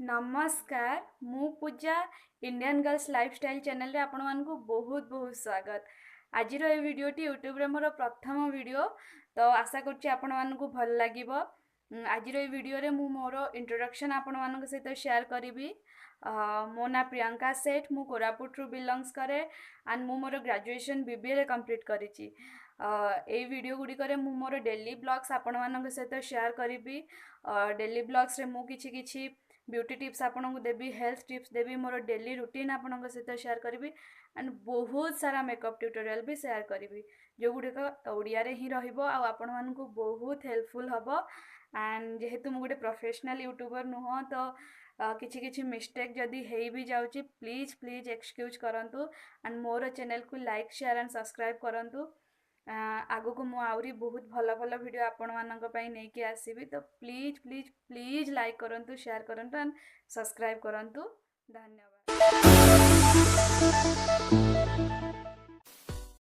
नमस्कार मु पूजा Indian girls lifestyle channel रे आपण मानकु बहुत बहुत स्वागत। आज ये वीडियोटी यूट्यूब रे मोर प्रथम वीडियो तो आशा करछि आपण मानकु भल लागिबो। आज ये वीडियो रे मु मोर इंट्रोडक्शन आपण मानक सहित शेयर करिवि। मो ना प्रियंका सेठ मु कोरापुट रु बिलोंग्स करे एंड मु मोर ग्रेजुएशन बीबीए रे कंप्लीट करिछि। ए वीडियो गुडी करे मु मोर डेली ब्लॉग्स आपण मानक सहित शेयर करिवि। डेली ब्लॉग्स रे मु किछि किछि ब्यूटी टिप्स आपन को देवी, हेल्थ टिप्स देवी, मोर डेली रूटीन आपन को सहित शेयर करी एंड बहुत सारा मेकअप ट्यूटोरियल भी शेयर करी जो गुड़िक ओडिया रे ही रहिबो आ आपन मान को बहुत हेल्पफुल हबो। एंड जेहेतु मु गोटे प्रोफेशनल यूट्यूबर नुह तो किछि किछि मिस्टेक जदि हेई भी जाउची प्लीज प्लीज एक्सक्यूज करंतु एंड मोर चैनल को लाइक शेयर एंड सब्सक्राइब करंतु। आगु को मु आउरी बहुत भल भल वीडियो आपण मानक पई नै कि आसीबी तो प्लीज प्लीज प्लीज लाइक करंतु, शेयर करंतु एंड सब्सक्राइब करंतु। धन्यवाद।